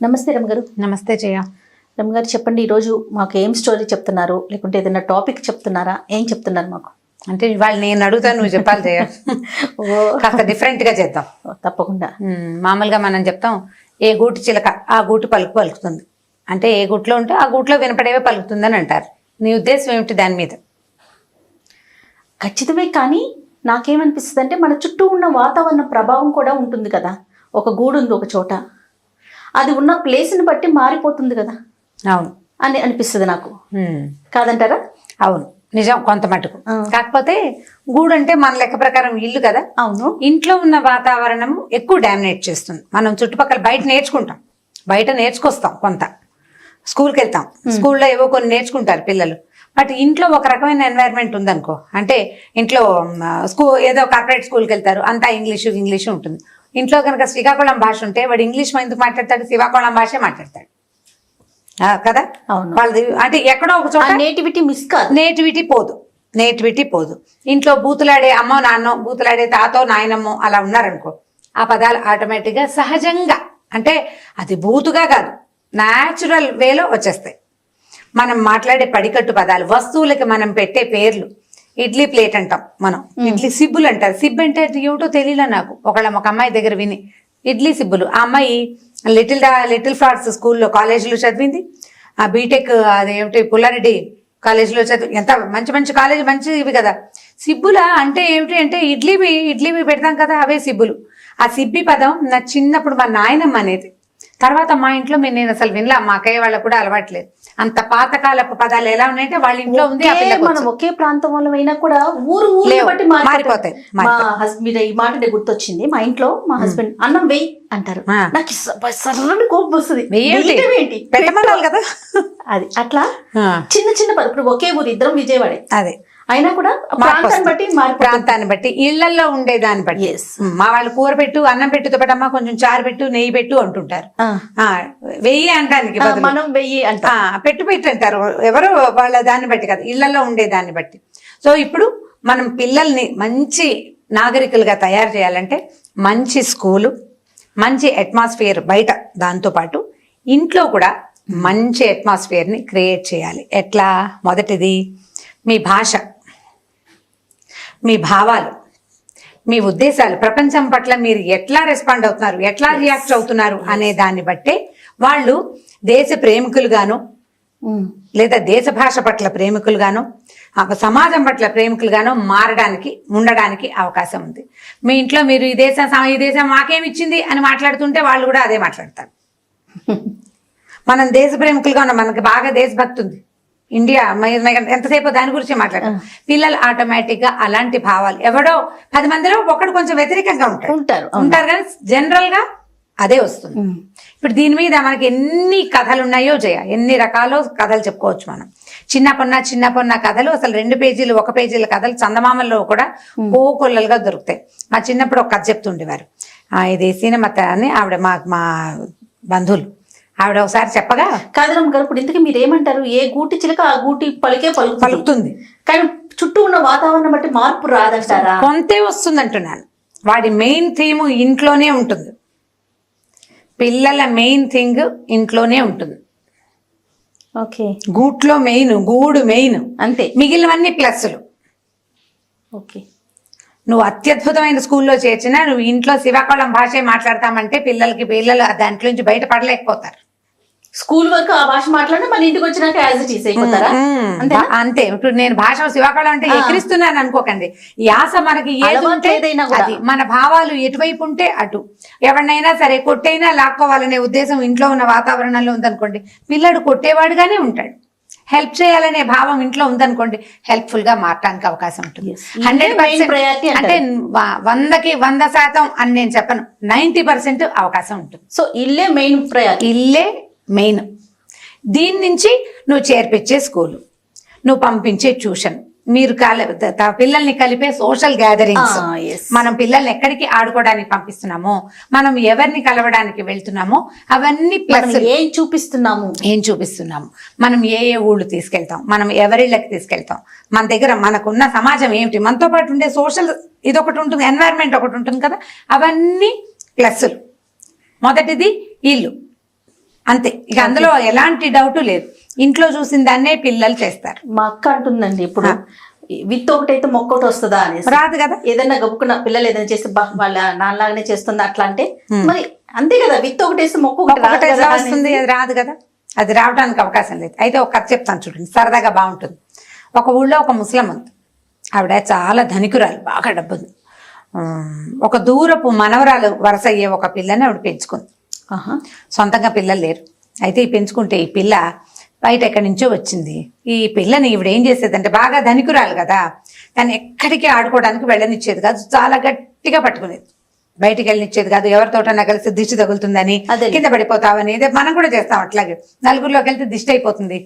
నమస్తే రమగారు. నమస్తే జయ. రమగారు చెప్పండి, ఈరోజు మాకు ఏం స్టోరీ చెప్తున్నారు, లేకుంటే ఏదైనా టాపిక్ చెప్తున్నారా, ఏం చెప్తున్నారు మాకు? అంటే ఇవాళ నేను అడుగుతాను, నువ్వు చెప్పాలి జయ. కాస్త డిఫరెంట్ గా చేద్దాం. తప్పకుండా. మామూలుగా మనం చెప్తాం ఏ గూటి చిలక ఆ గూటి పలుకు పలుకుతుంది, అంటే ఏ గూట్లో ఉంటే ఆ గూట్లో వినపడేవే పలుకుతుందని అంటారు. నీ ఉద్దేశం ఏమిటి దాని మీద? ఖచ్చితమే, కానీ నాకేమనిపిస్తుంది అంటే మన చుట్టూ ఉన్న వాతావరణ ప్రభావం కూడా ఉంటుంది కదా. ఒక గూడు ఉంది ఒక చోట, అది ఉన్న ప్లేస్ని బట్టి మారిపోతుంది కదా. అవును అని అనిపిస్తుంది నాకు. కాదంటారా? అవును, నిజం కొంత మటుకు. కాకపోతే గూడు అంటే మన లెక్క ప్రకారం ఇల్లు కదా. అవును. ఇంట్లో ఉన్న వాతావరణం ఎక్కువ డామినేట్ చేస్తుంది. మనం చుట్టుపక్కల బయట నేర్చుకుంటాం, బయట నేర్చుకొస్తాం, కొంత స్కూల్కి వెళ్తాం, స్కూల్లో ఏవో కొన్ని నేర్చుకుంటారు పిల్లలు. బట్ ఇంట్లో ఒక రకమైన ఎన్వైరన్మెంట్ ఉందనుకో, అంటే ఇంట్లో ఏదో కార్పొరేట్ స్కూల్కి వెళ్తారు, అంతా ఇంగ్లీషు ఉంటుంది. ఇంట్లో కనుక శ్రీకాకుళం భాష ఉంటే వాడు ఇంగ్లీష్ ఎందుకు మాట్లాడతాడు, శ్రీకాకుళం భాషే మాట్లాడతాడు కదా. వాళ్ళది అంటే ఎక్కడో ఒక చోట నేటివిటీ మిస్ కాదు, నేటివిటీ పోదు. ఇంట్లో బూతులాడే అమ్మో నాన్నో, బూతులాడే తాతో నాయనమ్మో అలా ఉన్నారనుకో, ఆ పదాలు ఆటోమేటిక్గా సహజంగా, అంటే అది బూతుగా కాదు, న్యాచురల్ వేలో వచ్చేస్తాయి. మనం మాట్లాడే పడికట్టు పదాలు, వస్తువులకి మనం పెట్టే పేర్లు. ఇడ్లీ ప్లేట్ అంటాం మనం, ఇడ్లీ సిబ్బులు అంటారు. సిబ్బు అంటే ఏమిటో తెలియలే నాకు. ఒక అమ్మాయి దగ్గర విని ఇడ్లీ సిబ్బులు. ఆ అమ్మాయి లిటిల్ ఫ్లవర్స్ స్కూల్లో కాలేజీలో చదివింది. ఆ బీటెక్ అదేమిటి పుల్లారెడ్డి కాలేజీలో చదివి, ఎంత మంచి మంచి కాలేజీ, మంచి ఇవి కదా. సిబ్బుల అంటే ఏమిటి అంటే ఇడ్లీ పెడతాం కదా, అవే సిబ్బులు. ఆ సిబ్బి పదం నా చిన్నప్పుడు మా నాయనమ్మ అనేది. తర్వాత మా ఇంట్లో నేను అసలు వినలా, మా అక్కయ్య వాళ్ళకు కూడా అలవాట్లేదు. అంత పాతకాలపు పదాలు ఎలా ఉన్నాయంటే వాళ్ళ ఇంట్లో ఉంది. మనం ఒకే ప్రాంతం వల్ల అయినా కూడా ఊరు బట్టి మారిపోతాయి. మా హస్బెండ్ ఈ మాట గుర్తొచ్చింది. మా ఇంట్లో మా హస్బెండ్ అన్నం వెయ్యి అంటారు, నాకు సర్రని కోపం వస్తుంది. పెట్టమనాలి కదా. అది అట్లా చిన్న చిన్న ఇప్పుడు ఒకే ఊరు, ఇద్దరం విజయవాడే, అదే అయినా కూడా ప్రాంతాన్ని బట్టి ఇళ్లలో ఉండేదాన్ని బట్టి. మా వాళ్ళు కూర పెట్టు, అన్నం పెట్టుతో పాటు అమ్మ కొంచెం చారు పెట్టు, నెయ్యి పెట్టు అంటుంటారు. వెయ్యి అంటానికి మనం వెయ్యి అంటా, పెట్టు అంటారు ఎవరు, వాళ్ళ దాన్ని బట్టి కదా, ఇళ్లలో ఉండేదాన్ని బట్టి. సో ఇప్పుడు మనం పిల్లల్ని మంచి నాగరికులుగా తయారు చేయాలంటే మంచి స్కూలు, మంచి అట్మాస్ఫియర్ బయట, దాంతోపాటు ఇంట్లో కూడా మంచి అట్మాస్ఫియర్ని క్రియేట్ చేయాలి. ఎట్లా? మొదటిది మీ భాష, మీ భావాలు, మీ ఉద్దేశాలు, ప్రపంచం పట్ల మీరు ఎట్లా రెస్పాండ్ అవుతున్నారు, ఎట్లా రియాక్ట్ అవుతున్నారు అనే దాన్ని బట్టే వాళ్ళు దేశ ప్రేమికులుగాను, లేదా దేశ భాష పట్ల ప్రేమికులుగాను, సమాజం పట్ల ప్రేమికులుగాను ఉండడానికి అవకాశం ఉంది. మీ ఇంట్లో మీరు ఈ దేశం మాకేమిచ్చింది అని మాట్లాడుతుంటే వాళ్ళు కూడా అదే మాట్లాడతారు. మనం దేశ ప్రేమికులుగా ఉన్నాం, మనకి బాగా దేశభక్తి ఉంది, ఇండియా ఎంతసేపు దాని గురించి మాట్లాడతాం. పిల్లలు ఆటోమేటిక్ గా అలాంటి భావాలు, ఎవడో 10 మందిలో ఒకడు కొంచెం వ్యతిరేకంగా ఉంటారు కానీ జనరల్ గా అదే వస్తుంది. ఇప్పుడు దీని మీద మనకి ఎన్ని కథలు ఉన్నాయో జయ, ఎన్ని రకాల కథలు చెప్పుకోవచ్చు మనం. చిన్న పొన్న కథలు, అసలు 2 పేజీలు 1 పేజీల కథలు చందమామల్లో కూడా కోకొల్లలుగా దొరుకుతాయి. మా చిన్నప్పుడు ఒక కథ చెప్తుండేవారు. ఇది సీనమత్త అని ఆవిడ, మా బంధువులు, ఆవిడ ఒకసారి చెప్పగా. కాదరమ్మ గారు, ఇప్పుడు ఇంతకీ మీరు ఏమంటారు? ఏ గూటి చిలక ఆ గూటి పలికే పలుకుతుంది, కానీ చుట్టూ ఉన్న వాతావరణం బట్టి మార్పు రాదంటారా? కొంతే వస్తుంది అంటున్నాను. వాడి మెయిన్ థీమ్ ఇంట్లోనే ఉంటుంది, పిల్లల మెయిన్ థింగ్ ఇంట్లోనే ఉంటుంది. ఓకే, గూట్లో మెయిన్, గూడు మెయిన్ అంతే, మిగిలినవన్నీ ప్లస్లు. ఓకే, నువ్వు అత్యద్భుతమైన స్కూల్లో చేర్చినా నువ్వు ఇంట్లో శ్రీకాకుళం భాషే మాట్లాడతామంటే పిల్లలు దాంట్లో నుంచి బయటపడలేకపోతారు. స్కూల్ వరకు ఆ భాష మాట్లాడినా మళ్ళీ ఇంటికి వచ్చినాక యాజ్ ఇట్ ఈస్ అయిపోతారా? అంతే. ఇప్పుడు నేను భాష శ్రీకాకుళం అంటే ఎక్కిరిస్తున్నాను అనుకోకండి. యాస మనకి ఏది ఉంటే అది, మన భావాలు ఎటువైపు ఉంటే అటు. ఎవరినైనా సరే కొట్టైనా లాక్కోవాలనే ఉద్దేశం ఇంట్లో ఉన్న వాతావరణంలో ఉందనుకోండి, పిల్లడు కొట్టేవాడుగానే ఉంటాడు. హెల్ప్ చేయాలనే భావం ఇంట్లో ఉందనుకోండి, హెల్ప్ఫుల్ గా మారటానికి అవకాశం ఉంటుంది. 100% అంటే 100కి 100% అని నేను చెప్పను, 90% అవకాశం ఉంటుంది. సో ఇల్లే మెయిన్ ప్రయారిటీ, ఇల్లే మెయిన్. దీని నుంచి నువ్వు చేర్పించే స్కూలు, నువ్వు పంపించే ట్యూషన్, మీరు పిల్లల్ని కలిపే సోషల్ గ్యాదరింగ్స్, మనం పిల్లల్ని ఎక్కడికి ఆడుకోవడానికి పంపిస్తున్నామో, మనం ఎవరిని కలవడానికి వెళ్తున్నామో అవన్నీ ప్లస్. ఏం చూపిస్తున్నాము, మనం ఏ ఊళ్ళు తీసుకెళ్తాం, మనం ఎవరిళ్ళకి తీసుకెళ్తాం, మన దగ్గర మనకున్న సమాజం ఏమిటి, మనతో పాటు ఉండే సోషల్ ఇదొకటి ఉంటుంది, ఎన్వైరన్మెంట్ ఒకటి ఉంటుంది కదా, అవన్నీ ప్లస్లు. మొదటిది ఇల్లు, అంతే. ఇక అందులో ఎలాంటి డౌట్ లేదు. ఇంట్లో చూసిన దాన్నే పిల్లలు చేస్తారు. మా అక్క అంటుందండి ఇప్పుడు విత్ ఒకటైతే మొక్కటి వస్తుందా అనేసి. రాదు కదా. ఏదైనా గబుక్కున పిల్లలు ఏదైనా చేస్తే వాళ్ళ నాన్నలాగానే చేస్తుంది అట్లా అంటే మరి అంతే కదా, విత్ ఒకటేస్తే మొక్క ఒకటి రాదు ఒకటి కదా ఎలా వస్తుంది? అది రాదు కదా. అది రావడానికి అవకాశం లేదు. అయితే ఒక కథ చెప్తాను చూడండి, సరదాగా బాగుంటుంది. ఒక ఊళ్ళో ఒక ముసలమ్మ ఉంది. ఆవిడ చాలా ధనికురాలు, బాగా డబ్బుంది. ఒక దూరపు మనవరాలు వరస అయ్యే ఒక పిల్లని ఆవిడ పెంచుకుంది. సొంతంగా పిల్లలు లేరు. అయితే ఈ పెంచుకుంటే ఈ పిల్ల బయట ఎక్కడి నుంచో వచ్చింది. ఈ పిల్లని ఈవిడ ఏం చేసేదంటే, బాగా ధనికురాలు కదా, తను ఎక్కడికి ఆడుకోవడానికి వెళ్ళనిచ్చేది కాదు. చాలా గట్టిగా పట్టుకునేది, బయటికి వెళ్ళనిచ్చేది కాదు. ఎవరితోటన్నా కలిసి దిష్టి తగులుతుందని, కింద పడిపోతావని. ఇదే మనం కూడా చేస్తాం అట్లాగే. నలుగురిలోకి వెళ్తే దిష్టి అయిపోతుంది.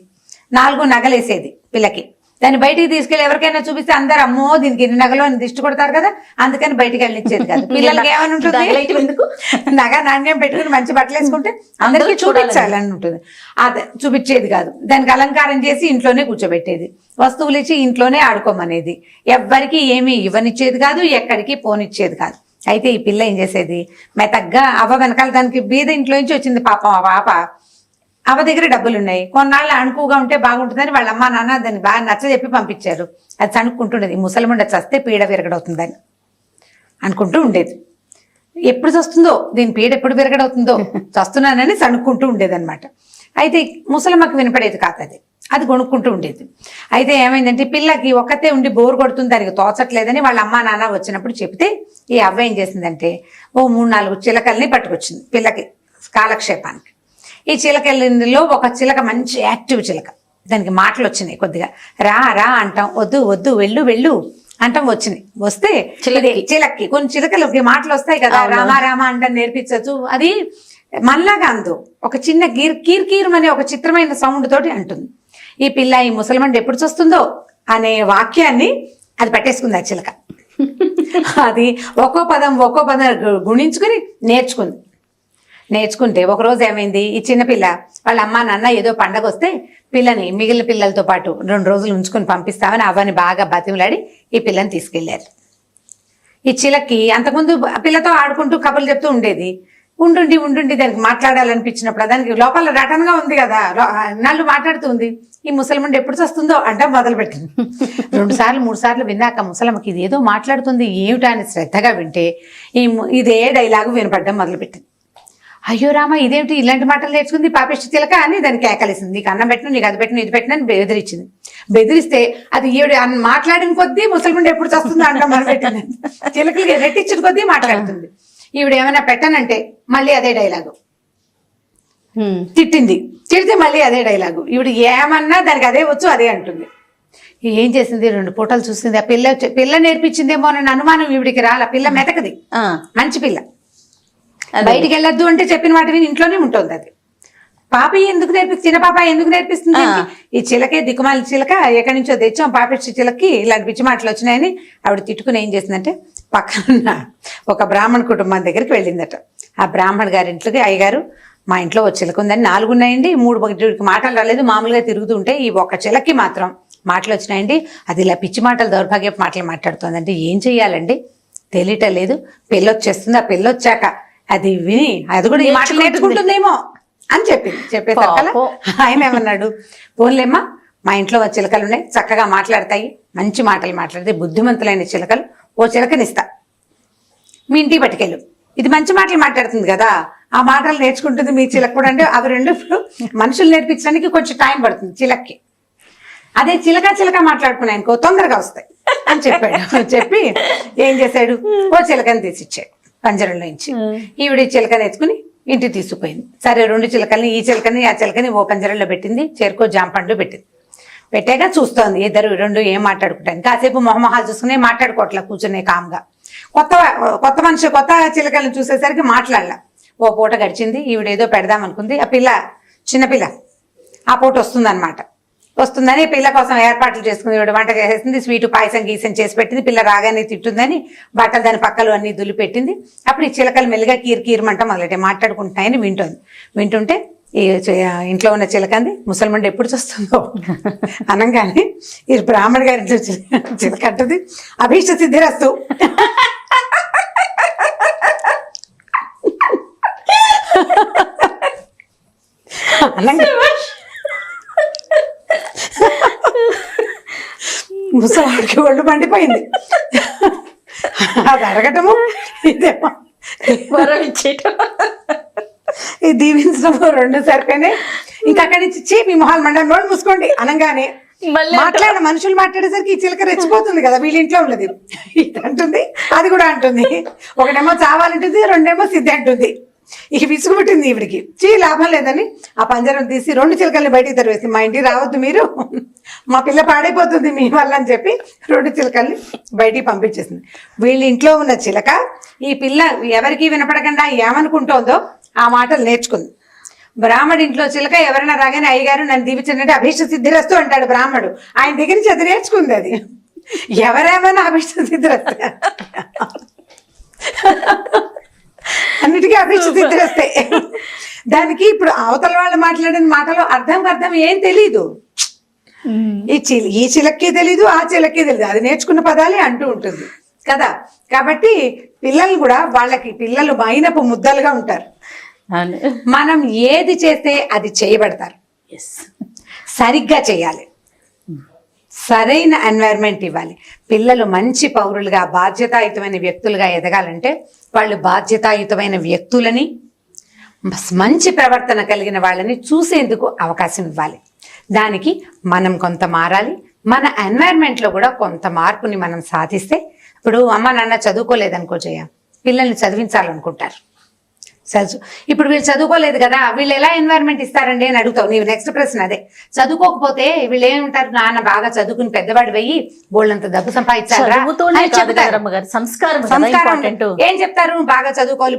4 నగలేసేది పిల్లకి. దాన్ని బయటికి తీసుకెళ్ళి ఎవరికైనా చూపిస్తే అందరు అమ్మో దీనికి ఎన్ని నగలు అని దిష్టి కొడతారు కదా, అందుకని బయటికి వెళ్ళనిచ్చేది కాదు. పిల్లలకి ఏమని ఉంటుంది, నగ నాణ్యం పెట్టుకుని మంచి బట్టలు వేసుకుంటే అందరికీ చూపించాలని ఉంటుంది. అదే చూపించేది కాదు. దానికి అలంకారం చేసి ఇంట్లోనే కూర్చోబెట్టేది. వస్తువులు ఇచ్చి ఇంట్లోనే ఆడుకోమనేది. ఎవ్వరికి ఏమీ ఇవ్వనిచ్చేది కాదు, ఎక్కడికి పోనిచ్చేది కాదు. అయితే ఈ పిల్ల ఏం చేసేది, మెతగ్గా అవ్వ వెనకాల, దానికి బీద ఇంట్లో నుంచి వచ్చింది పాపం. ఆ పాప అవ్వ దగ్గర డబ్బులు ఉన్నాయి, కొన్నాళ్ళు అణుకుగా ఉంటే బాగుంటుందని వాళ్ళ అమ్మ నాన్న దాన్ని బాగా నచ్చ చెప్పి పంపించారు. అది చనుక్కుంటుండేది. ఈ ముసలిముండ చస్తే పీడ విరగడవుతుందని అనుకుంటూ ఉండేది. ఎప్పుడు చస్తుందో, దీని పీడ ఎప్పుడు విరగడవుతుందో, చస్తున్నానని చనుక్కుంటూ ఉండేదన్నమాట. అయితే ముసలమ్మకి వినపడేది కాదు అది, అది కొనుక్కుంటూ ఉండేది. అయితే ఏమైందంటే, పిల్లకి ఒక్కతే ఉండి బోరు కొడుతుంది, దానికి తోచట్లేదని వాళ్ళ అమ్మ నాన్న వచ్చినప్పుడు చెప్తే ఈ అవ్వ ఏం చేసిందంటే, ఓ 3-4 చిలకల్ని పట్టుకొచ్చింది పిల్లకి కాలక్షేపానికి. ఈ చిలకల్లో ఒక చిలక మంచి యాక్టివ్ చిలక. దానికి మాటలు వచ్చినాయి కొద్దిగా. రా రా అంటాం, వద్దు వద్దు వెళ్ళు వెళ్ళు అంటాం వచ్చినాయి. వస్తే చిలక్కి కొన్ని చిలకలకి మాటలు వస్తాయి కదా, రామా రామా అంటాం నేర్పించచ్చు. అది మనలాగా అందు ఒక చిన్న కీర్ అనే ఒక చిత్రమైన సౌండ్ తోటి అంటుంది. ఈ పిల్ల ఈ ముసలిమండి ఎప్పుడు చూస్తుందో అనే వాక్యాన్ని అది పట్టేసుకుంది ఆ చిలక. అది ఒక్కో పదం గుణించుకుని నేర్చుకుంటే ఒకరోజు ఏమైంది, ఈ చిన్నపిల్ల వాళ్ళ అమ్మ నాన్న ఏదో పండగ వస్తే పిల్లని మిగిలిన పిల్లలతో పాటు 2 రోజులు ఉంచుకొని పంపిస్తామని అవ్వని బాగా బతిమలాడి ఈ పిల్లని తీసుకెళ్లారు. ఈ చిలక్కి అంతకుముందు పిల్లతో ఆడుకుంటూ కబుర్లు చెప్తూ ఉండేది. ఉండుండి దానికి మాట్లాడాలనిపించినప్పుడు, దానికి లోపల రటన్గా ఉంది కదా, నన్ను మాట్లాడుతుంది. ఈ ముసలిమండి ఎప్పుడు వస్తుందో అంటే మొదలుపెట్టింది. 2 సార్లు 3 సార్లు విన్నాక ముసలమ్మకి ఇది ఏదో మాట్లాడుతుంది ఏమిటా అని శ్రద్ధగా వింటే ఇదే డైలాగు వినపడడం మొదలుపెట్టింది. అయ్యో రామ, ఇదేమిటి ఇలాంటి మాటలు నేర్చుకుంది పాపిష్టి చిలక అని దానికి కేకలేసింది. నీకు అన్నం పెట్టిన, నీకు అది పెట్టిన, ఇది పెట్టిన అని బెదిరించింది. బెదిరిస్తే అది ఈవిడ మాట్లాడిన కొద్దీ ముసలిమండి ఎప్పుడు వస్తుందో అంటాం మొదలుపెట్టింది. చిలకలకి రెట్టించిన కొద్దీ మాట్లాడుతుంది. ఈవిడ ఏమైనా పెట్టనంటే మళ్ళీ అదే డైలాగు. తిడితే మళ్ళీ అదే డైలాగు. ఈవిడ ఏమన్నా దానికి అదే వచ్చు, అదే అంటుంది. ఏం చేసింది, 2 పూటలు చూసింది. ఆ పిల్ల నేర్పించిందేమో అని అనుమానం ఈవిడికి రాల. పిల్ల మెతకది, మంచి పిల్ల. బయటికి వెళ్ళొద్దు అంటే చెప్పిన వాటి విని ఇంట్లోనే ఉంటుంది. అది పాప ఎందుకు చిన్న పాప ఎందుకు నేర్పిస్తుంది? ఈ చిలకే దిక్కుమాలి చిలక, ఎక్కడి నుంచో తెచ్చాం పాపిష్టి చిలకి ఇలాంటి పిచ్చి మాటలు వచ్చినాయని ఆవిడ తిట్టుకుని ఏం చేసిందంటే, పక్కన ఒక బ్రాహ్మణ కుటుంబం దగ్గరికి వెళ్ళిందట. ఆ బ్రాహ్మణ గారి ఇంట్లోకి, అయ్యగారు మా ఇంట్లో ఒక చిలక ఉందని 4 ఉన్నాయండి, 3 మాటలు రాలేదు, మామూలుగా తిరుగుతూ ఉంటే ఈ ఒక చిలకి మాత్రం మాటలు వచ్చినాయండి. అది ఇలా పిచ్చి మాటలు, దౌర్భాగ్యపు మాటలు మాట్లాడుతుందంటే ఏం చెయ్యాలండి తెలియటం లేదు. పెళ్ళొచ్చేస్తుంది, ఆ పెళ్ళొచ్చాక అది విని అది కూడా ఈ మాటలు నేర్చుకుంటుందేమో అని చెప్పేసరికల్లా ఆయన ఏమన్నాడు, పోన్లేమ్మా మా ఇంట్లో చిలకలు ఉన్నాయి, చక్కగా మాట్లాడతాయి, మంచి మాటలు మాట్లాడతాయి, బుద్ధిమంతులైన చిలకలు, ఓ చిలకనిస్తా, మీ ఇంటికి పట్టుకెళ్ళు, ఇది మంచి మాటలు మాట్లాడుతుంది కదా, ఆ మాటలు నేర్చుకుంటుంది మీ చిలక కూడా. అంటే అవి 2 మనుషులు నేర్పించడానికి కొంచెం టైం పడుతుంది చిలక్కి. అదే చిలక మాట్లాడుకున్నాయనుకో తొందరగా వస్తాయి అని చెప్పాడు. చెప్పి ఏం చేశాడు, ఓ చిలకని తీసిచ్చాడు పంజరంలో నుంచి. ఈవిడ చిలకని ఎత్తుకుని ఇంటికి తీసుకుపోయింది. సరే 2 చిలకల్ని, ఈ చిలకని ఆ చిలకని ఓ పంజరంలో పెట్టింది, చేరుకో జాంపండ్లు పెట్టింది. పెట్టాక చూస్తోంది ఇద్దరు 2 ఏం మాట్లాడుకుంటాను. కాసేపు మొహమొహాలు చూసుకునే మాట్లాడుకోవట్లా, కూర్చునే కామ్గా. కొత్త మనిషి కొత్త చిలకలను చూసేసరికి మాట్లాడలా. ఓ పూట గడిచింది, ఈవిడేదో పెడదాం అనుకుంది. ఆ పిల్ల చిన్నపిల్ల ఆ పూట వస్తుందని పిల్ల కోసం ఏర్పాట్లు చేసుకుంది. ఈవిడ వంట చేసేసింది, స్వీటు పాయసం గీసం చేసి పెట్టింది. పిల్ల రాగానే తిట్టుందని బట్టలు దాని పక్కలు అన్ని దులి పెట్టింది. అప్పుడు ఈ చిలకలు మెల్లిగా కీరమంట మొదలెట్టే మాట్లాడుకుంటున్నాయని వింటుంటే ఈ ఇంట్లో ఉన్న చిలకంది, ముసలిమండి ఎప్పుడు చూస్తుందో అనగానే ఈ బ్రాహ్మణ గారి చిలక అంటుంది, అభీష్ట సిద్ధిరస్తు. అనంగా ముసలాడికి ఒళ్ళు మండిపోయింది. అది అడగటము ఇదేమో వరం ఇచ్చేయటం. ఇది దీవించడము రెండు సరిపోయినాయి. ఇంకా అక్కడి నుంచి మీ మొహాలు మండలం నోళ్ళు మూసుకోండి అనగానే మళ్ళీ మనుషులు మాట్లాడేసరికి ఈ చిలక రెచ్చిపోతుంది కదా, వీళ్ళ ఇంట్లో ఉన్నది ఇది అంటుంది, అది కూడా అంటుంది. ఒకటేమో చావాలంటుంది, రెండేమో సిద్ధి అంటుంది. ఇక విసుగు పెట్టింది ఈవిడికి. లాభం లేదని ఆ పంజరం తీసి 2 చిలకల్ని బయటికి తరివేసి, మా ఇంటికి రావద్దు మీరు, మా పిల్ల పాడైపోతుంది మీ వల్ల అని చెప్పి 2 చిలకల్ని బయటికి పంపించేసింది. వీళ్ళ ఇంట్లో ఉన్న చిలక ఈ పిల్ల ఎవరికి వినపడకుండా ఏమనుకుంటోందో ఆ మాటలు నేర్చుకుంది. బ్రాహ్మడు ఇంట్లో చిలక ఎవరైనా రాగానే అయ్యగారు నన్ను దీవించండి అభీష్ట సిద్ధిరస్తు అంటాడు బ్రాహ్మడు. ఆయన దగ్గర నుంచి అది నేర్చుకుంది. అది ఎవరేమైనా అభీష్ట సిద్ధిరస్తే, అన్నిటికీ అభీష్ట సిద్ధిరస్తే. దానికి ఇప్పుడు అవతల వాళ్ళు మాట్లాడిన మాటలో అర్థం ఏం తెలీదు. ఈ చిలక్కి తెలీదు, ఆ చిలక్కి తెలీదు, అది నేర్చుకున్న పదాలే అంటూ ఉంటుంది కదా. కాబట్టి పిల్లలు కూడా పిల్లలు మైనపు ముద్దలుగా ఉంటారు. మనం ఏది చేస్తే అది చేయబడతారు. సరిగ్గా చేయాలి, సరైన ఎన్వైరన్మెంట్ ఇవ్వాలి. పిల్లలు మంచి పౌరులుగా బాధ్యతాయుతమైన వ్యక్తులుగా ఎదగాలంటే వాళ్ళు బాధ్యతాయుతమైన వ్యక్తులని, మంచి ప్రవర్తన కలిగిన వాళ్ళని చూసేందుకు అవకాశం ఇవ్వాలి. దానికి మనం కొంత మారాలి. మన ఎన్వైరన్మెంట్లో కూడా కొంత మార్పుని మనం సాధిస్తే, ఇప్పుడు అమ్మ నాన్న చదువుకోలేదనుకో జయ, పిల్లల్ని చదివించాలనుకుంటారు. ఇప్పుడు వీళ్ళు చదువుకోలేదు కదా, వీళ్ళు ఎలా ఎన్వైరన్మెంట్ ఇస్తారండి అని అడుగుతావు. నీవు నెక్స్ట్ ప్రశ్న అదే. చదువుకోకపోతే వీళ్ళు ఏమంటారు, నాన్న బాగా చదువుకుని పెద్దవాడు వెయ్యి బోళ్ళంత డబ్బు సంపాదించారా సంస్కారం. ఏం చెప్తారు, బాగా చదువుకోవాలి,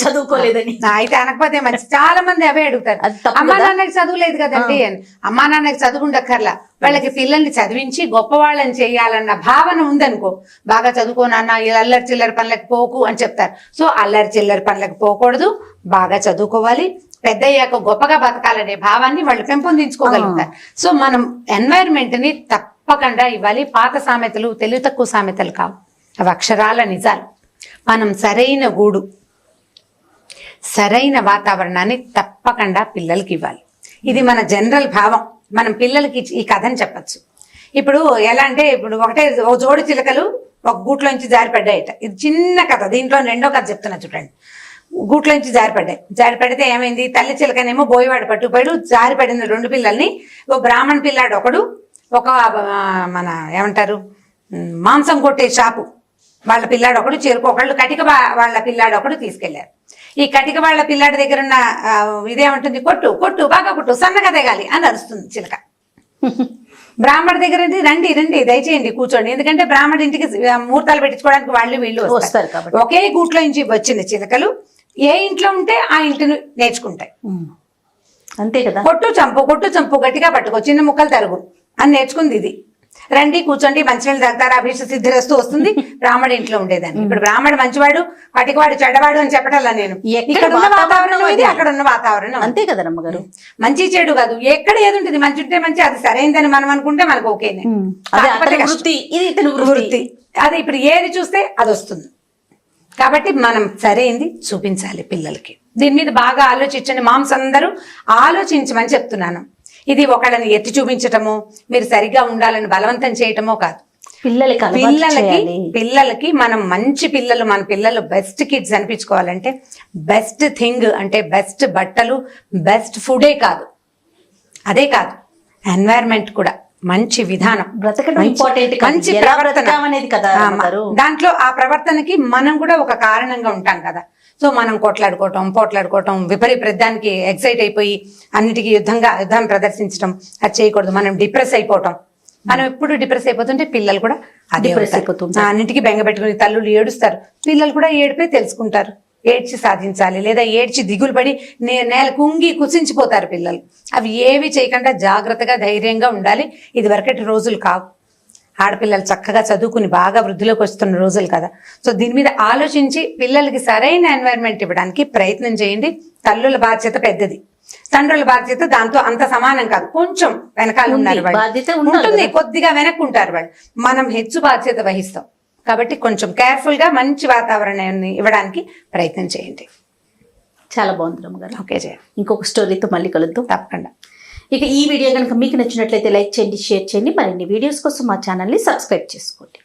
చదువుకోలేదని. అయితే అనకపోతే మంచి. చాలా మంది అవే అడుగుతారు, అమ్మా నాన్నకి చదువులేదు కదండి అని. అమ్మా నాన్నకి చదువు ఉండక్కర్లా, వాళ్ళకి పిల్లల్ని చదివించి గొప్పవాళ్ళని చేయాలన్న భావన ఉందనుకో, బాగా చదువుకో నాన్న, అల్లరి చిల్లరి పనులకు పోకు అని చెప్తారు. సో అల్లరి చిల్లరి పనులకు పోకూడదు, బాగా చదువుకోవాలి, పెద్ద అయ్యాక గొప్పగా బతకాలనే భావాన్ని వాళ్ళు పెంపొందించుకోగలుగుతారు. సో మనం ఎన్వైరన్మెంట్ ని తప్పకుండా ఇవ్వాలి. పాత సామెతలు తెలివి తక్కువ సామెతలు కావు, అవి అక్షరాల నిజాలు. మనం సరైన గూడు, సరైన వాతావరణాన్ని తప్పకుండా పిల్లలకి ఇవ్వాలి. ఇది మన జనరల్ భావం. మనం పిల్లలకి ఈ కథని చెప్పచ్చు. ఇప్పుడు ఎలా అంటే, ఇప్పుడు ఓ జోడు చిలకలు ఒక గూట్లోంచి జారిపడ్డాయట. ఇది చిన్న కథ, దీంట్లో రెండో కథ చెప్తున్నా చూడండి. గూట్లోంచి జారిపడితే ఏమైంది, తల్లి చిలకనేమో బోయవాడు పట్టుపోయాడు. జారిపడిన 2 పిల్లల్ని ఓ బ్రాహ్మణ పిల్లాడు ఒకడు, ఒక మన ఏమంటారు మాంసం కొట్టే షాపు వాళ్ళ పిల్లాడు ఒకడు, ఒకళ్ళు కటిక వాళ్ళ పిల్లాడు ఒకడు తీసుకెళ్లారు. ఈ కటిక వాళ్ళ పిల్లాడి దగ్గర ఉన్న ఇదేమంటుంది, కొట్టు కొట్టు బాగా కొట్టు, సన్నగా తెగాలి అని అరుస్తుంది చిలక. బ్రాహ్మణ దగ్గర రండి దయచేయండి కూర్చోండి, ఎందుకంటే బ్రాహ్మణ ఇంటికి ముహూర్తాలు పెట్టించుకోవడానికి వాళ్ళు వీళ్ళు వస్తారు కాబట్టి. ఒకే గూట్లో నుంచి వచ్చిన చిలకలు ఏ ఇంట్లో ఉంటే ఆ ఇంటిని నేర్చుకుంటాయి. అంతే కదా. కొట్టు చంపు గట్టిగా పట్టుకో, చిన్న ముక్కలు తరుగు అని నేర్చుకుంది ఇది. రండి కూర్చోండి, మంచినీళ్ళు తాగుతారు, అభీష్ట సిద్ధిరస్తూ వస్తుంది. బ్రాహ్మణ ఇంట్లో ఉండేదాన్ని. ఇప్పుడు బ్రాహ్మడు మంచివాడు, కటికవాడు చెడ్డవాడు అని చెప్పటల్లా నేను. ఇక్కడ ఉన్న వాతావరణం ఇది, అక్కడ ఉన్న వాతావరణం అంతే కదా రమ్మగారు. మంచి చెడు కాదు, ఎక్కడ ఏది ఉంటుంది, మంచి ఉంటే మంచి, అది సరైనదని మనం అనుకుంటే మనకు ఓకేనే. వృత్తి అదే. ఇప్పుడు ఏది చూస్తే అది వస్తుంది. కాబట్టి మనం సరైంది చూపించాలి పిల్లలకి. దీని మీద బాగా ఆలోచించండి. మామ్స్ అందరూ ఆలోచించమని చెప్తున్నాను. ఇది ఒకళ్ళని ఎత్తి చూపించటమో, మీరు సరిగ్గా ఉండాలని బలవంతం చేయటమో కాదు. పిల్లలకి మనం మంచి పిల్లలు, మన పిల్లలు బెస్ట్ కిడ్స్ అనిపించుకోవాలంటే బెస్ట్ థింగ్ అంటే బెస్ట్ బట్టలు, బెస్ట్ ఫుడే కాదు, అదే కాదు ఎన్వైరన్మెంట్ కూడా, మంచి విధానం, మంచి ప్రవర్తన అనేది కదా. దాంట్లో ఆ ప్రవర్తనకి మనం కూడా ఒక కారణంగా ఉంటాం కదా. సో మనం పోట్లాడుకోవటం, విపరీతానికి ఎక్సైట్ అయిపోయి అన్నిటికీ యుద్ధం ప్రదర్శించడం అది చేయకూడదు. మనం డిప్రెస్ అయిపోవటం, మనం ఎప్పుడు డిప్రెస్ అయిపోతుంటే పిల్లలు కూడా అదే అన్నిటికీ బెంగ పెట్టుకుని తల్లులు ఏడుస్తారు, పిల్లలు కూడా ఏడిపోయి తెలుసుకుంటారు. ఏడ్చి సాధించాలి, లేదా ఏడ్చి దిగులు పడి నేల కుంగి కుసించిపోతారు పిల్లలు. అవి ఏవి చేయకుండా జాగ్రత్తగా ధైర్యంగా ఉండాలి. ఇది వరకటి రోజులు కావు. ఆడపిల్లలు చక్కగా చదువుకుని బాగా వృద్ధిలోకి వస్తున్న రోజులు కదా. సో దీని మీద ఆలోచించి పిల్లలకి సరైన ఎన్వైరన్మెంట్ ఇవ్వడానికి ప్రయత్నం చేయండి. తల్లుల బాధ్యత పెద్దది, తండ్రుల బాధ్యత దాంతో అంత సమానం కాదు. కొంచెం వెనకాల ఉన్నారు వాళ్ళు, కొద్దిగా వెనక్కుంటారు వాళ్ళు. మనం హెచ్చు బాధ్యత వహిస్తాం. కాబట్టి కొంచెం కేర్ఫుల్ గా మంచి వాతావరణాన్ని ఇవ్వడానికి ప్రయత్నం చేయండి. చాలా బాగుంది రమ్మగారు. ఓకే జయ, ఇంకొక స్టోరీతో మళ్ళీ కలుద్దాం. తప్పకుండా. ఇక ఈ వీడియో కనుక మీకు నచ్చినట్లయితే లైక్ చేయండి, షేర్ చేయండి. మరిన్ని వీడియోస్ కోసం మా ఛానల్ని సబ్స్క్రైబ్ చేసుకోండి.